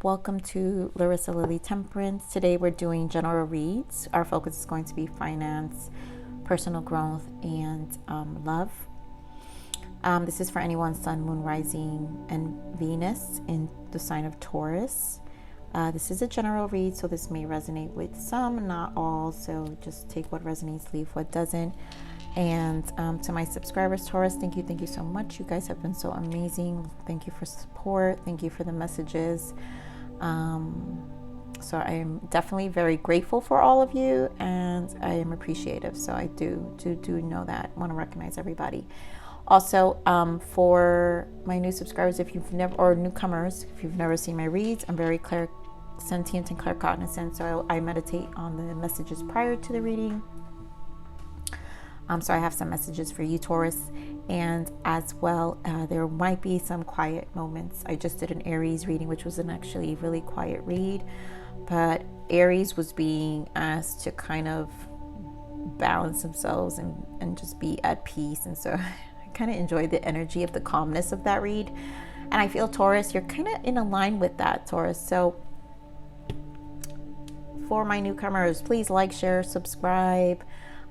Welcome to Larisa Lili Temperance. Today we're doing general reads. Our focus is going to be finance, personal growth, and love. This is for anyone Sun, Moon, Rising, and Venus in the sign of Taurus. This is a general read, so this may resonate with some, not all. So just take what resonates, leave what doesn't. And to my subscribers, Taurus, thank you so much. You guys have been so amazing. Thank you for support. Thank you for the messages. So I am definitely very grateful for all of you, and I am appreciative. So I do know that. I want to recognize everybody. Also, for my new subscribers, if you've never, or newcomers, if you've never seen my reads, I'm very clairsentient and claircognizant. So I meditate on the messages prior to the reading. So I have some messages for you, Taurus, and as well, there might be some quiet moments. I just did an Aries reading, which was an actually really quiet read, but Aries was being asked to kind of balance themselves and just be at peace. And so I kind of enjoyed the energy of the calmness of that read. And I feel, Taurus, you're kind of in a line with that, Taurus. So for my newcomers, please like, share, subscribe.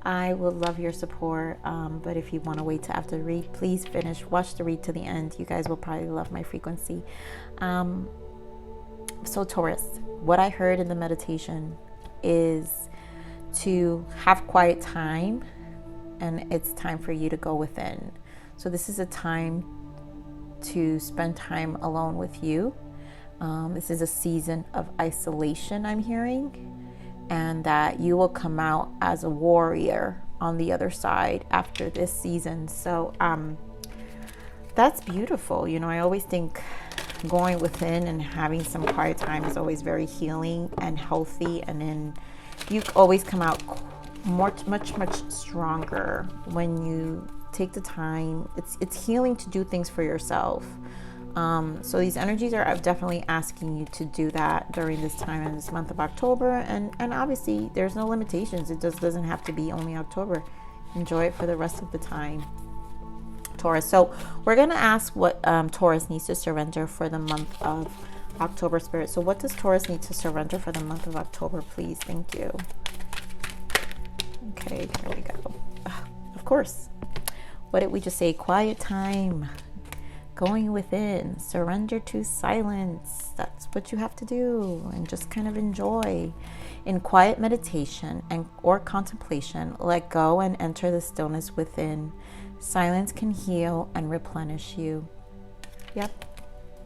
I would love your support, but if you want to wait till after the read, please watch the read to the end. You guys will probably love my frequency. So Taurus, what I heard in the meditation is to have quiet time, and it's time for you to go within. So this is a time to spend time alone with you. This is a season of isolation, I'm hearing. And that you will come out as a warrior on the other side after this season. So that's beautiful. You know, I always think going within and having some quiet time is always very healing and healthy. And then you always come out much stronger when you take the time. It's healing to do things for yourself. So these energies are definitely asking you to do that during this time in this month of October. And obviously there's no limitations. It just doesn't have to be only October. Enjoy it for the rest of the time, Taurus. So we're going to ask what Taurus needs to surrender for the month of October, Spirit. So what does Taurus need to surrender for the month of October, please? Thank you. Okay, here we go. Of course. What did we just say? Quiet time. Going within, surrender to silence. That's what you have to do, and just kind of enjoy. In quiet meditation or contemplation, let go and enter the stillness within. Silence can heal and replenish you. Yep,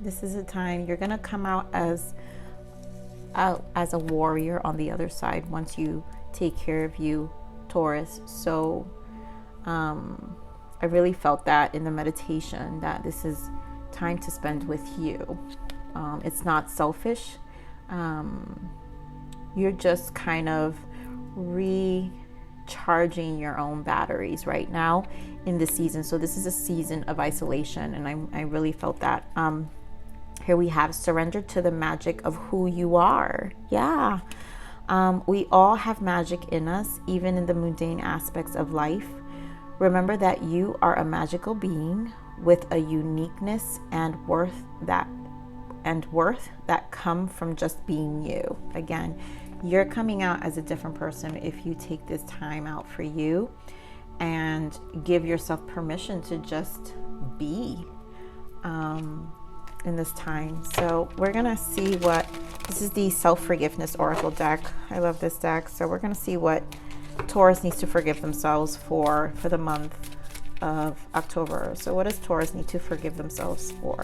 this is a time you're gonna come out as a warrior on the other side once you take care of you, Taurus. So I really felt that in the meditation, that this is time to spend with you. It's not selfish. You're just kind of recharging your own batteries right now in this season. So this is a season of isolation, and I really felt that. Here we have surrender to the magic of who you are. Yeah. We all have magic in us, even in the mundane aspects of life. Remember that you are a magical being with a uniqueness and worth that come from just being you. Again, you're coming out as a different person if you take this time out for you and give yourself permission to just be in this time. So we're gonna see what this is, the self-forgiveness oracle deck. I love this deck. So we're gonna see what Taurus needs to forgive themselves for the month of October. So what does Taurus need to forgive themselves for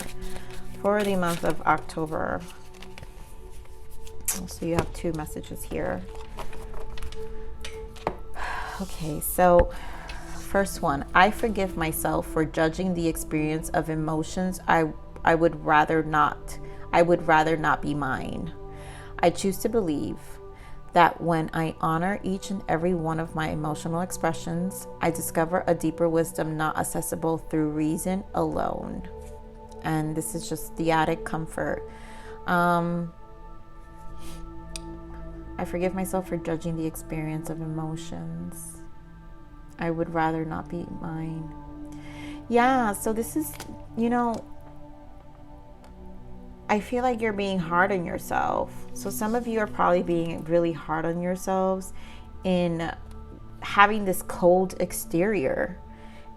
the month of October? So you have two messages here. Okay, so first one, I forgive myself for judging the experience of emotions I would rather not be mine. I choose to believe that when I honor each and every one of my emotional expressions, I discover a deeper wisdom not accessible through reason alone. And this is just the added comfort. I forgive myself for judging the experience of emotions I would rather not be mine. Yeah, so this is, I feel like you're being hard on yourself. So some of you are probably being really hard on yourselves in having this cold exterior.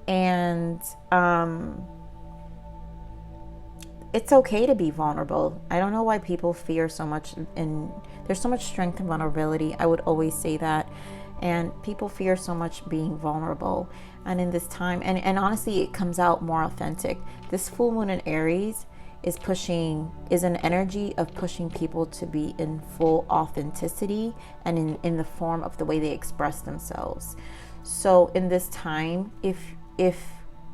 And it's okay to be vulnerable. I don't know why people fear so much, and there's so much strength in vulnerability. I would always say that. And people fear so much being vulnerable. And in this time, and honestly, it comes out more authentic. This full moon in Aries is an energy of pushing people to be in full authenticity and in the form of the way they express themselves. So in this time, if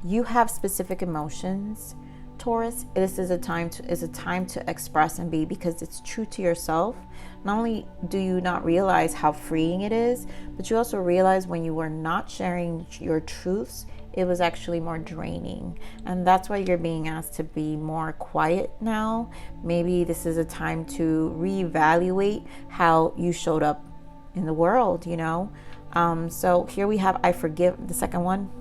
you have specific emotions, Taurus, this is a time to express and be, because it's true to yourself. Not only do you not realize how freeing it is, but you also realize when you were not sharing your truths, it was actually more draining. And that's why you're being asked to be more quiet now. Maybe this is a time to reevaluate how you showed up in the world, you know? So here we have, I forgive, the second one.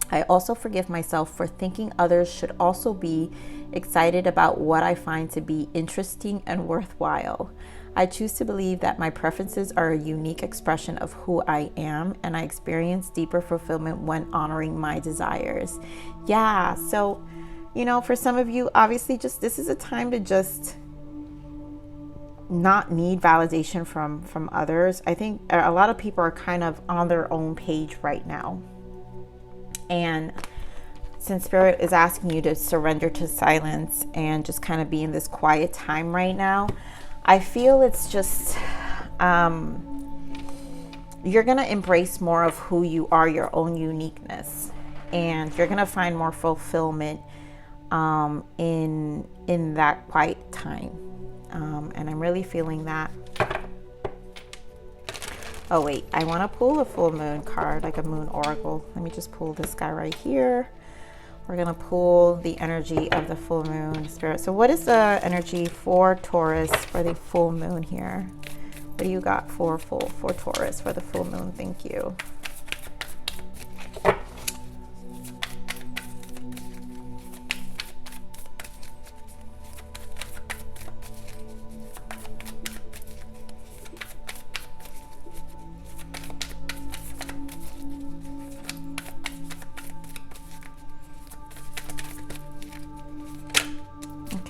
I also forgive myself for thinking others should also be excited about what I find to be interesting and worthwhile. I choose to believe that my preferences are a unique expression of who I am, and I experience deeper fulfillment when honoring my desires. Yeah, so, you know, for some of you, obviously, this is a time to just not need validation from others. I think a lot of people are kind of on their own page right now. And since Spirit is asking you to surrender to silence and just kind of be in this quiet time right now, I feel it's just, you're going to embrace more of who you are, your own uniqueness. And you're going to find more fulfillment in that quiet time. And I'm really feeling that. Oh wait, I want to pull a full moon card, like a moon oracle. Let me just pull this guy right here. We're going to pull the energy of the full moon, Spirit. So what is the energy for Taurus for the full moon here? What do you got for Taurus for the full moon? Thank you.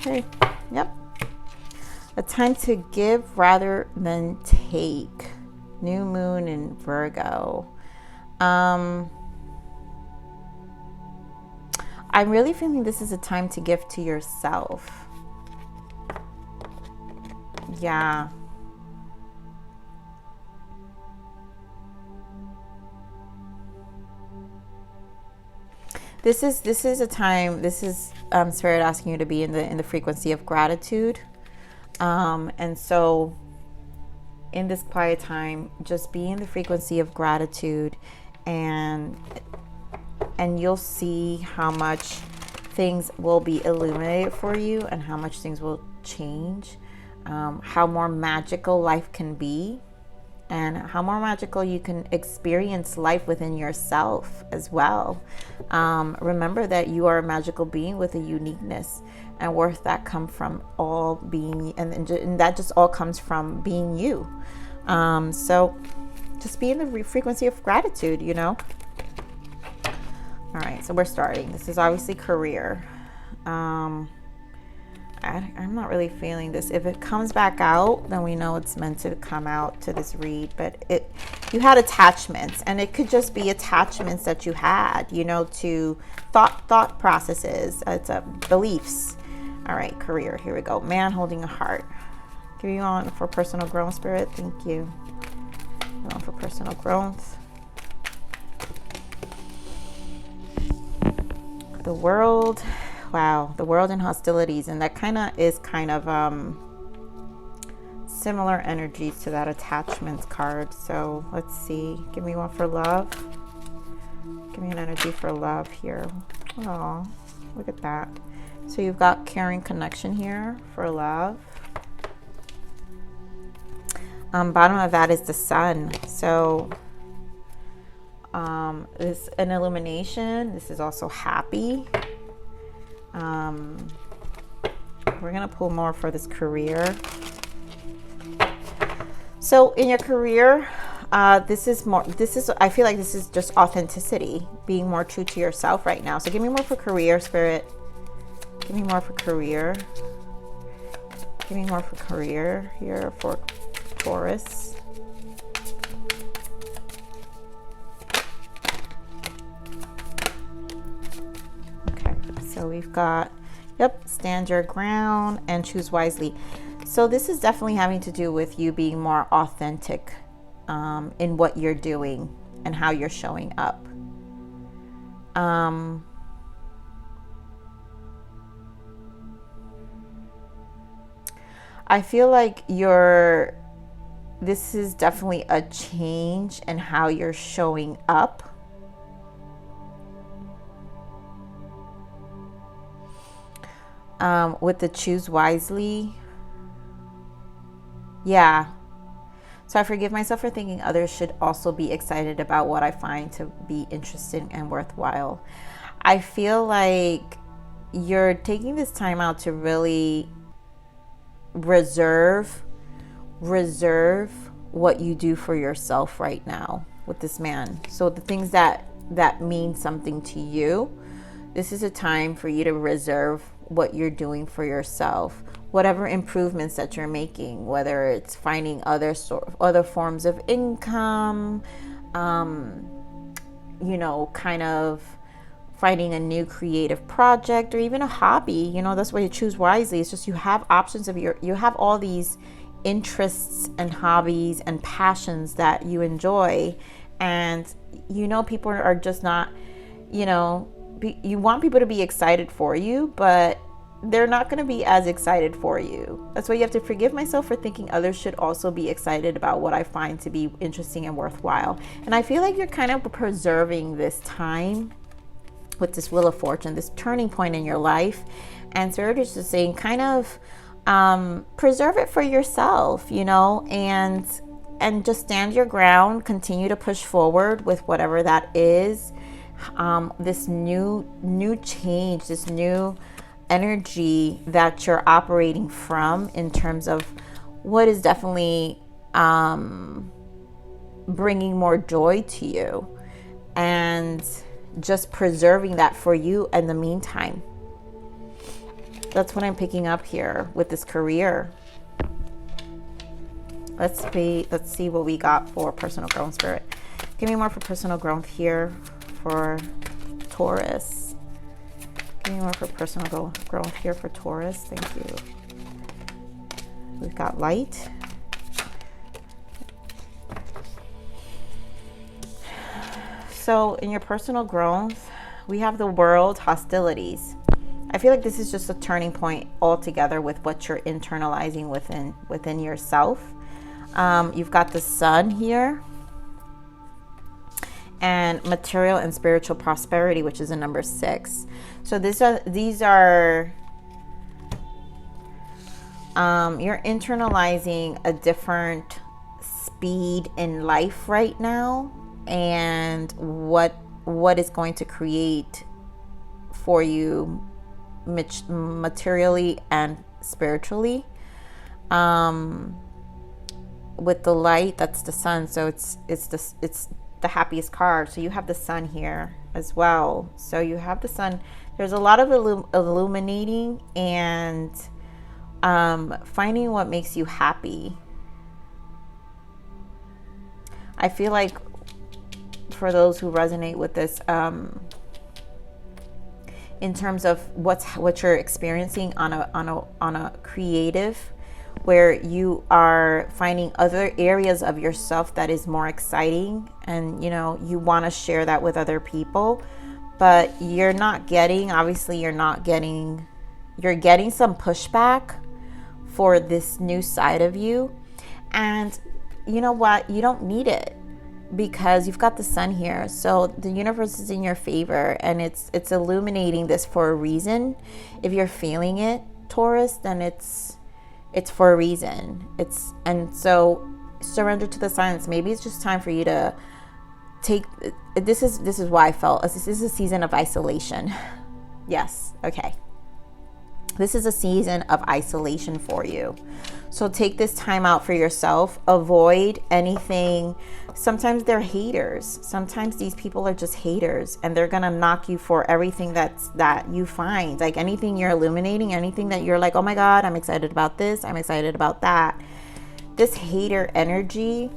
Okay, yep. A time to give rather than take. New moon in Virgo. I'm really feeling this is a time to give to yourself. Yeah. This is a time, this is Spirit asking you to be in the frequency of gratitude. And so in this quiet time, just be in the frequency of gratitude, and you'll see how much things will be illuminated for you and how much things will change, how more magical life can be, and how more magical you can experience life within yourself as well. Remember that you are a magical being with a uniqueness and worth that come from all being, and that just all comes from being you. So just be in the frequency of gratitude, you know. All right, so we're starting. This is obviously career. I'm not really feeling this. If it comes back out, then we know it's meant to come out to this read. But you had attachments, and it could just be attachments that you had, you know, to thought processes. It's beliefs. All right, career. Here we go. Man holding a heart. Give you on for personal growth, Spirit. Thank you. On for personal growth. The world. Wow, the world and hostilities, and that kind of similar energies to that attachments card. So let's see. Give me one for love. Give me an energy for love here. Oh, look at that. So you've got caring connection here for love. Bottom of that is the sun. So this an illumination. This is also happy. we're going to pull more for this career. So in your career, I feel like this is just authenticity, being more true to yourself right now. So give me more for career, Spirit. Give me more for career. Give me more for career here for Taurus. Okay, so we've got, stand your ground and choose wisely. So this is definitely having to do with you being more authentic in what you're doing and how you're showing up. I feel like this is definitely a change in how you're showing up. With the choose wisely. Yeah. So I forgive myself for thinking others should also be excited about what I find to be interesting and worthwhile. I feel like you're taking this time out to really reserve what you do for yourself right now with this man. So the things that mean something to you, this is a time for you to reserve what you're doing for yourself, whatever improvements that you're making, whether it's finding other forms of income, kind of finding a new creative project or even a hobby. That's why you choose wisely. It's just you have options you have all these interests and hobbies and passions that you enjoy, and people are just not, you want people to be excited for you, but they're not going to be as excited for you. That's why you have to forgive myself for thinking others should also be excited about what I find to be interesting and worthwhile. And I feel like you're kind of preserving this time with this Wheel of Fortune, this turning point in your life. And Spirit is just saying kind of preserve it for yourself, and just stand your ground, continue to push forward with whatever that is. This new change, this new energy that you're operating from in terms of what is definitely bringing more joy to you, and just preserving that for you in the meantime. That's what I'm picking up here with this career. Let's see what we got for personal growth, Spirit. Give me more for personal growth here for Taurus. Give me more for personal growth here for Taurus. Thank you. We've got light. So in your personal growth, we have the World, hostilities. I feel like this is just a turning point altogether with what you're internalizing within yourself. You've got the Sun here, and material and spiritual prosperity, which is a number 6. So these are you're internalizing a different speed in life right now, and what is going to create for you materially and spiritually. With the light, that's the Sun, so it's the happiest card. So you have the Sun here as well. So you have the Sun. There's a lot of illuminating and finding what makes you happy. I feel like for those who resonate with this, in terms of what you're experiencing on a creative, where you are finding other areas of yourself that is more exciting, and you want to share that with other people, but you're getting some pushback for this new side of you. And you know what? You don't need it, because you've got the Sun here. So the universe is in your favor, and it's illuminating this for a reason. If you're feeling it, Taurus, then it's for a reason. And so surrender to the silence. Maybe it's just time for you to take, this is why I felt this is a season of isolation. Yes. Okay. This is a season of isolation for you. So take this time out for yourself. Avoid anything. Sometimes they're haters. Sometimes these people are just haters, and they're gonna knock you for everything that you find. Like anything you're illuminating, anything that you're like, oh my God, I'm excited about this, I'm excited about that. This hater energy,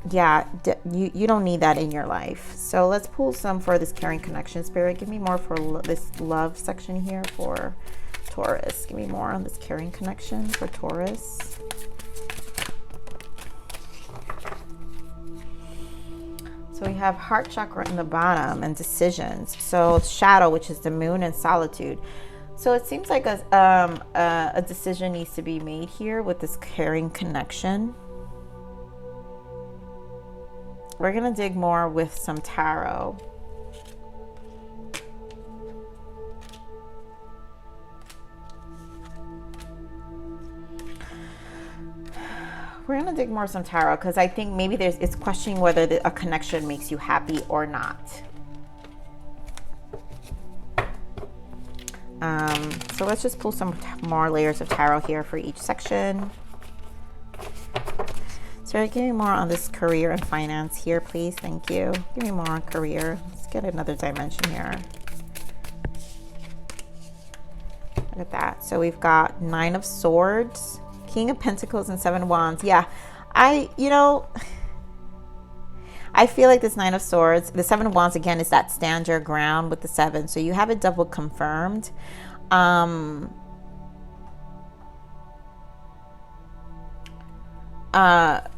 yeah, you don't need that in your life. So let's pull some for this caring connection. Spirit, give me more for this love section here for Taurus. Give me more on this caring connection for Taurus. So we have heart chakra in the bottom and decisions. So shadow, which is the moon, and solitude. So it seems like a decision needs to be made here with this caring connection. We're going to dig more with some tarot. We're going to dig more some tarot because I think maybe it's questioning whether a connection makes you happy or not. So let's just pull some more layers of tarot here for each section. So give me more on this career and finance here, please. Thank you. Give me more on career. Let's get another dimension here. Look at that. So we've got 9 of Swords, King of Pentacles, and 7 of Wands. Yeah, I feel like this 9 of Swords, the 7 of Wands, again, is that stand your ground with the 7. So you have it double confirmed.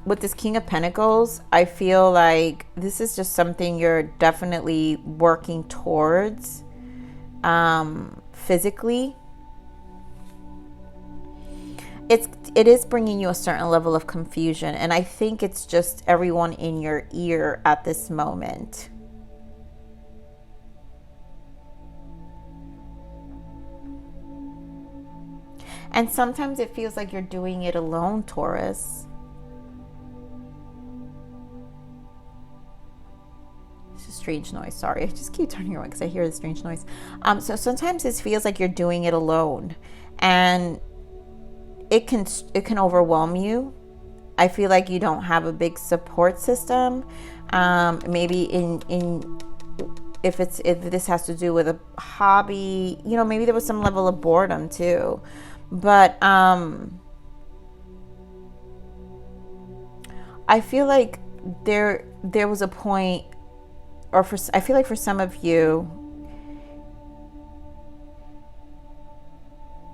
With this King of Pentacles, I feel like this is just something you're definitely working towards physically. It is bringing you a certain level of confusion, and I think it's just everyone in your ear at this moment. And sometimes it feels like you're doing it alone, Taurus. It's a strange noise. Sorry, I just keep turning around because I hear the strange noise. So sometimes it feels like you're doing it alone, and it can overwhelm you. I feel like you don't have a big support system. Maybe if this has to do with a hobby, maybe there was some level of boredom too. But I feel like there was a point, I feel like for some of you,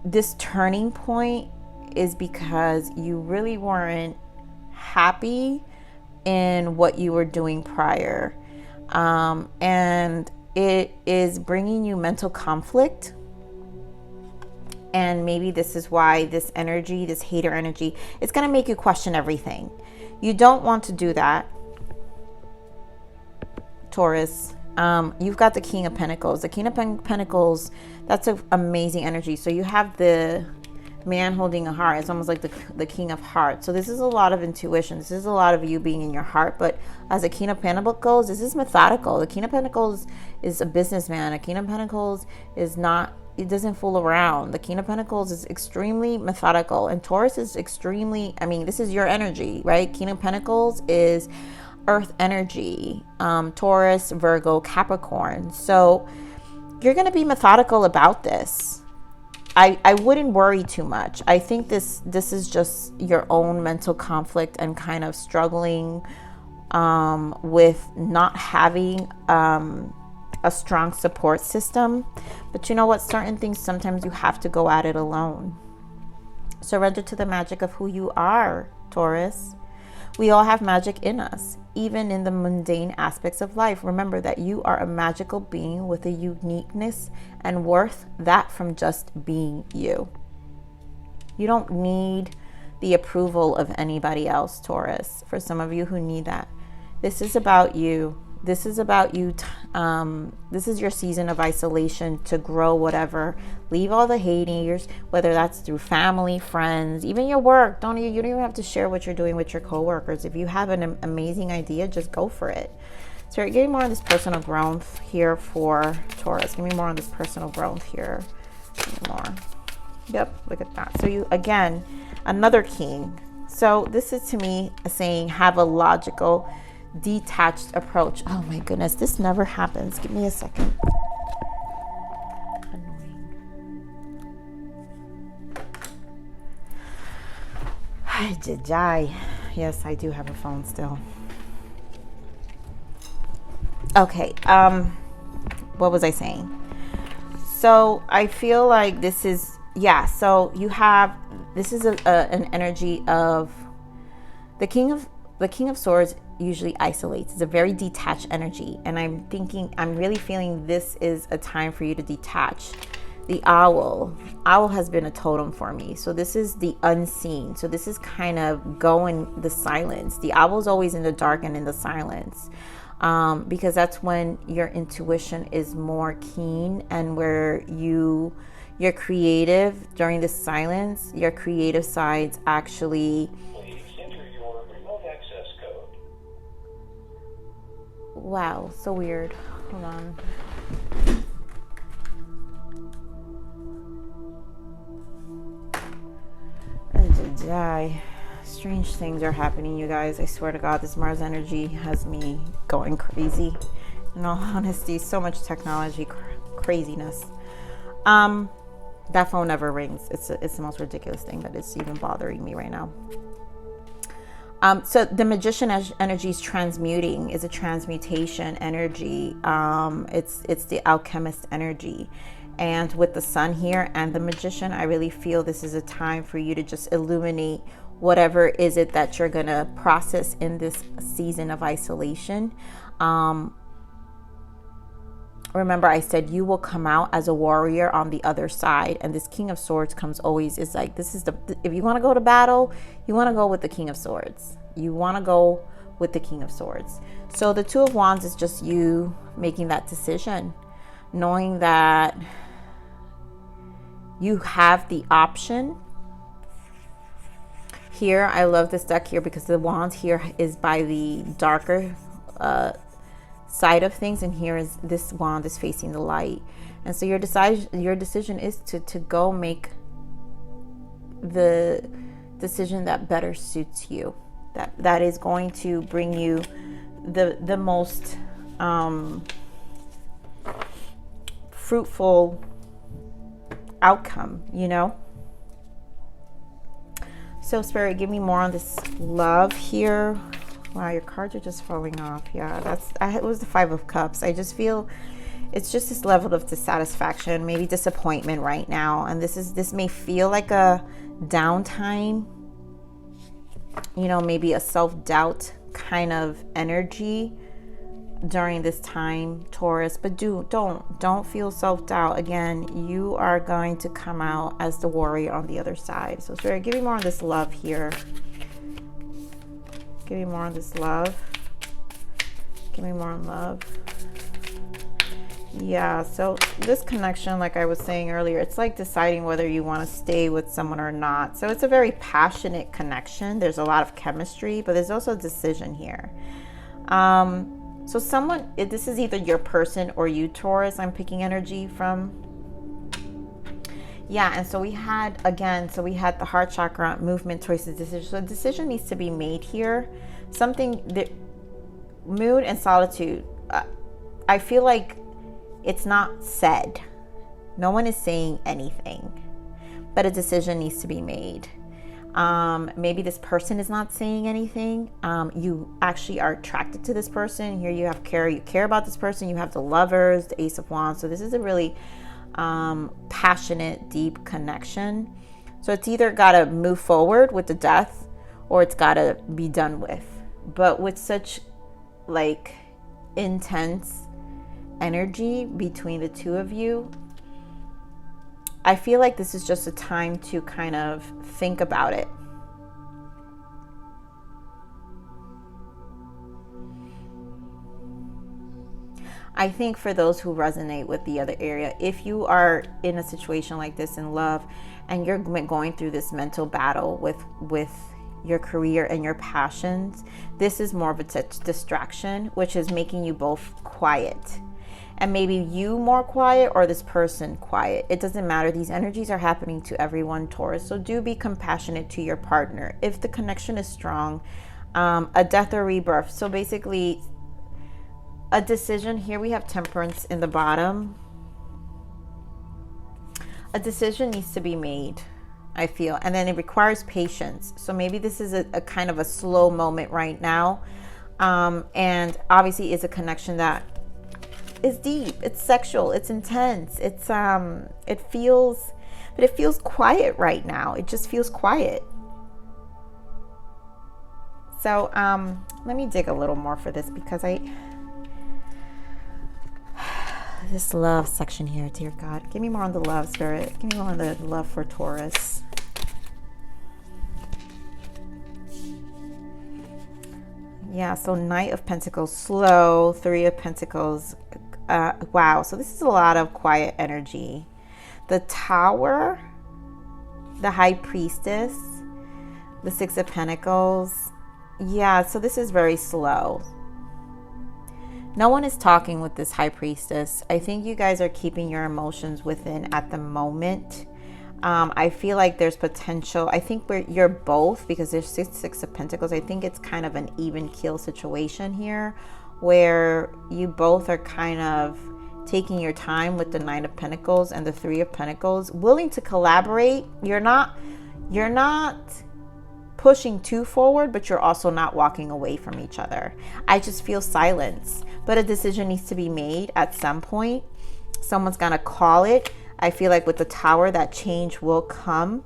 this turning point is because you really weren't happy in what you were doing prior. And it is bringing you mental conflict. And maybe this is why this energy, this hater energy, it's going to make you question everything. You don't want to do that, Taurus. You've got the King of Pentacles. The King of Pentacles, that's an amazing energy. So you have the man holding a heart. It's almost like the King of Hearts. So this is a lot of intuition. This is a lot of you being in your heart. But as a King of Pentacles, this is methodical. The King of Pentacles is a businessman. A King of Pentacles is not, it doesn't fool around. The King of Pentacles is extremely methodical, and Taurus is extremely, this is your energy, right? King of Pentacles is earth energy, Taurus, Virgo, Capricorn. So you're going to be methodical about this. I wouldn't worry too much. I think this is just your own mental conflict and kind of struggling with not having a strong support system. But you know what? Certain things, sometimes you have to go at it alone. Surrender to the magic of who you are, Taurus. We all have magic in us, even in the mundane aspects of life. Remember that you are a magical being with a uniqueness and worth that from just being you. You don't need the approval of anybody else, Taurus. For some of you who need that, this is about you. This is about you. This is your season of isolation to grow whatever. Leave all the haters, whether that's through family, friends, even your work. You don't even have to share what you're doing with your coworkers. If you have an amazing idea, just go for it. So give me more on this personal growth here for Taurus. Give me more on this personal growth here. Give me more. Yep, look at that. So you, again, another king. So this is to me saying have a logical, detached approach. Oh my goodness, this never happens. Give me a second. Annoying. Yes, I do have a phone still. Okay, what was I saying? So I feel like this is, yeah, so you have, this is an energy of the King of Swords usually isolates. It's a very detached energy. And I'm really feeling this is a time for you to detach. The owl has been a totem for me. So this is the unseen. So this is kind of going the silence. The owl's always in the dark and in the silence. Because that's when your intuition is more keen, and where you're creative during the silence, your creative sides actually. Please enter your remote access code. Wow, so weird. Hold on. Strange things are happening, you guys. I swear to God, this Mars energy has me going crazy. In all honesty, so much technology craziness. That phone never rings. It's the most ridiculous thing that is even bothering me right now. So the magician energy is transmuting, is a transmutation energy. It's the alchemist energy. And with the sun here and the magician, I really feel this is a time for you to just illuminate whatever is it that you're going to process in this season of isolation. Remember, I said you will come out as a warrior on the other side. And this King of Swords comes always, is like, this is if you want to go to battle, you want to go with the King of Swords. You want to go with the King of Swords. So the Two of Wands is just you making that decision, knowing that you have the option. Here, I love this deck here because the wand here is by the darker side of things, and here is this wand is facing the light. And so your decision is to go make the decision that better suits you, that is going to bring you the most fruitful outcome, you know. So Spirit, give me more on this love here. Wow, your cards are just falling off. Yeah, it was the Five of Cups. I just feel it's just this level of dissatisfaction, maybe disappointment right now. And this may feel like a downtime, you know, maybe a self-doubt kind of energy during this time, Taurus. But don't feel self-doubt. Again, you are going to come out as the warrior on the other side. So Spirit, give me more on this love here. Give me more on this love. Give me more on love. Yeah, so this connection, like I was saying earlier, it's like deciding whether you want to stay with someone or not. So it's a very passionate connection. There's a lot of chemistry, but there's also a decision here. So this is either your person or you, Taurus, I'm picking energy from. Yeah, and so we had the heart chakra, movement, choices, decision. So a decision needs to be made here. Mood and solitude. I feel like it's not said. No one is saying anything, but a decision needs to be made. Maybe this person is not saying anything. You actually are attracted to this person. Here you have care. You care about this person. You have the Lovers, the Ace of Wands. So this is a really passionate, deep connection. So it's either got to move forward with the death, or it's got to be done with. But with such like intense energy between the two of you, I feel like this is just a time to kind of think about it. I think for those who resonate with the other area, if you are in a situation like this in love and you're going through this mental battle with your career and your passions, this is more of a distraction, which is making you both quiet. And maybe you more quiet or this person quiet. It doesn't matter. These energies are happening to everyone, Taurus. So do be compassionate to your partner. If the connection is strong, a death or rebirth. So basically, a decision. Here we have Temperance in the bottom. A decision needs to be made, I feel. And then it requires patience. So maybe this is a kind of a slow moment right now. And obviously it's a connection that is deep, it's sexual, it's intense, it feels quiet right now. It just feels quiet. So let me dig a little more for this, because this love section here, dear God, give me more on the love, Spirit. Give me more on the love for Taurus. Yeah, so Knight of Pentacles, slow, Three of Pentacles. Wow, so this is a lot of quiet energy. The Tower, the High Priestess, the Six of Pentacles. Yeah, so this is very slow. No one is talking with this High Priestess. I think you guys are keeping your emotions within at the moment. I feel like there's potential. I think you're both, because there's six of Pentacles. I think it's kind of an even keel situation here, where you both are kind of taking your time with the Nine of Pentacles and the Three of Pentacles, willing to collaborate. You're not pushing too forward, but you're also not walking away from each other. I just feel silence, but a decision needs to be made at some point. Someone's gonna call it. I feel like with the Tower, that change will come.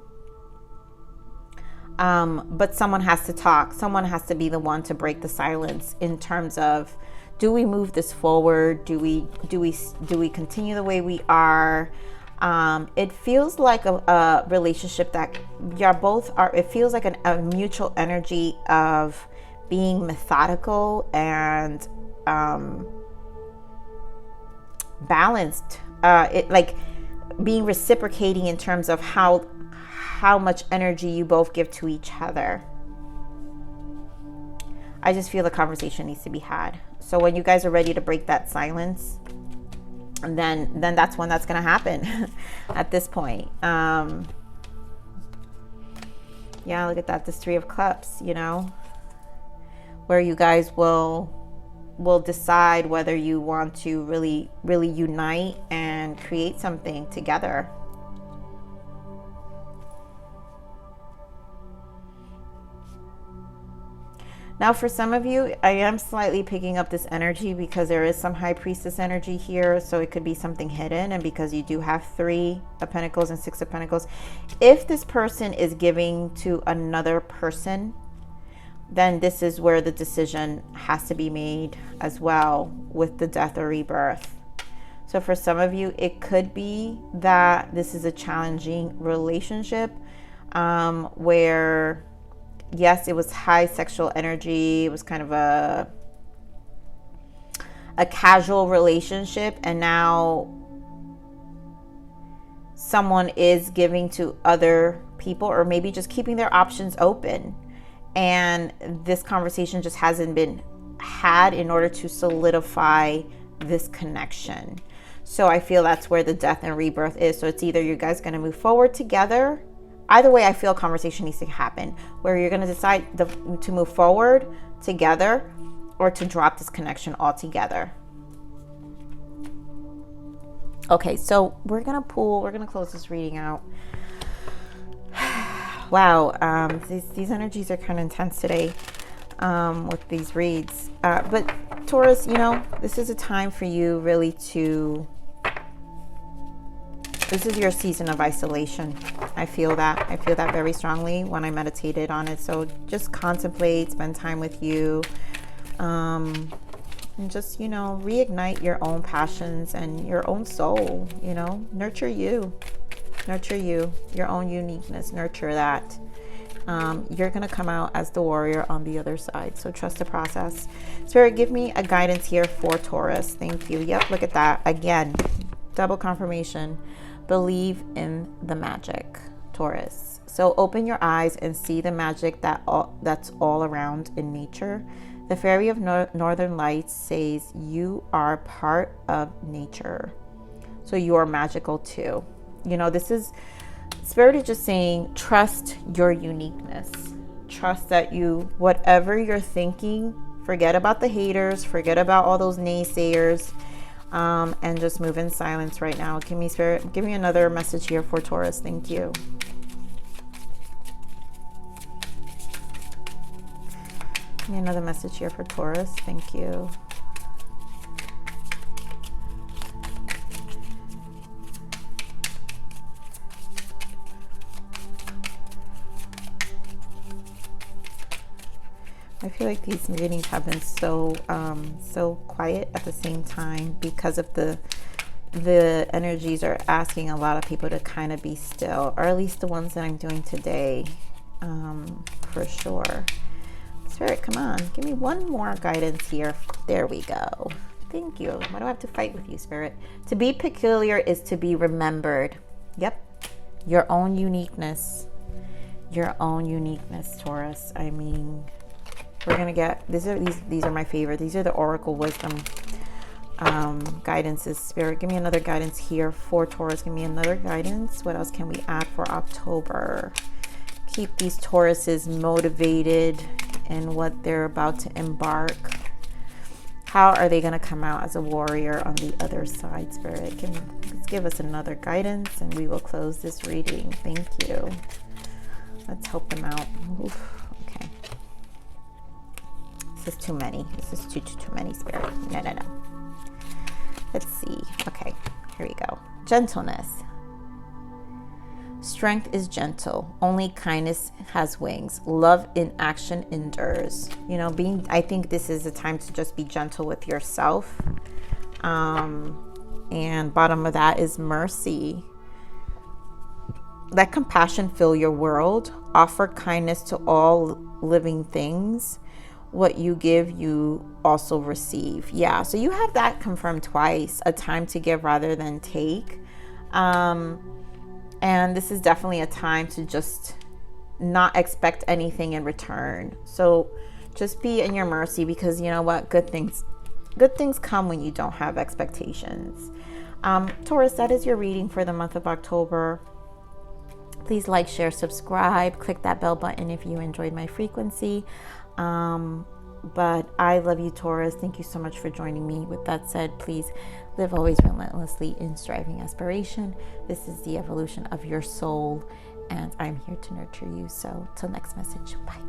But someone has to talk. Someone has to be the one to break the silence in terms of, do we move this forward? Do we continue the way we are? It feels like a relationship that you're both are. It feels like a mutual energy of being methodical and balanced. It like being reciprocating in terms of how much energy you both give to each other. I just feel the conversation needs to be had. So when you guys are ready to break that silence, then that's when that's going to happen at this point. Yeah, look at that. This Three of Cups, you know, where you guys will decide whether you want to really unite and create something together. Now, for some of you, I am slightly picking up this energy because there is some High Priestess energy here. So it could be something hidden. And because you do have Three of Pentacles and Six of Pentacles, if this person is giving to another person, then this is where the decision has to be made as well, with the Death or Rebirth. So for some of you, it could be that this is a challenging relationship where, yes, it was high sexual energy. It was kind of a casual relationship. And now someone is giving to other people, or maybe just keeping their options open. And this conversation just hasn't been had in order to solidify this connection. So I feel that's where the Death and Rebirth is. So it's either you guys going to move forward together. Either way, I feel conversation needs to happen where you're going to decide to move forward together or to drop this connection altogether. Okay, so we're going to close this reading out. Wow, these energies are kind of intense today with these reads. But Taurus, you know, this is a time for you really this is your season of isolation. I feel that very strongly when I meditated on it. So just contemplate, spend time with you, and just, you know, reignite your own passions and your own soul, you know, nurture you, your own uniqueness, nurture that. You're going to come out as the warrior on the other side. So trust the process. Spirit, give me a guidance here for Taurus. Thank you. Yep, look at that. Again, double confirmation. Believe in the magic, Taurus. So open your eyes and see the magic that's all around in nature. The fairy of northern lights says you are part of nature. So you are magical too. You know, this is, Spirit is just saying, trust your uniqueness. Trust that you, whatever you're thinking, forget about the haters, forget about all those naysayers, and just move in silence right now. Give me, Spirit, give me another message here for Taurus. Thank you. Give me another message here for Taurus. Thank you. I feel like these readings have been so quiet at the same time because of the energies are asking a lot of people to kind of be still, or at least the ones that I'm doing today, for sure. Spirit, come on, give me one more guidance here. There we go. Thank you. Why do I have to fight with you, Spirit? To be peculiar is to be remembered. Yep, your own uniqueness. Your own uniqueness, Taurus. I mean, we're gonna get these are my favorite. These are the oracle wisdom guidances. Spirit, give me another guidance here for Taurus. Give me another guidance. What else can we add for October? Keep these Tauruses motivated in what they're about to embark. How are they gonna come out as a warrior on the other side, Spirit? Let's give us another guidance and we will close this reading. Thank you. Let's help them out. Oof. Okay. This is too many. This is too many, Spirit. No. Let's see. Okay, here we go. Gentleness. Strength is gentle. Only kindness has wings. Love in action endures. You know, I think this is a time to just be gentle with yourself. And bottom of that is mercy. Let compassion fill your world. Offer kindness to all living things. What you give, you also receive. Yeah, so you have that confirmed twice. A time to give rather than take. And this is definitely a time to just not expect anything in return. So just be in your mercy, because you know what? Good things come when you don't have expectations. Taurus, that is your reading for the month of October. Please like, share, subscribe, click that bell button if you enjoyed my frequency. But I love you, Taurus. Thank you so much for joining me. With that said, please live always relentlessly in striving aspiration. This is the evolution of your soul, and I'm here to nurture you. So till next message, bye.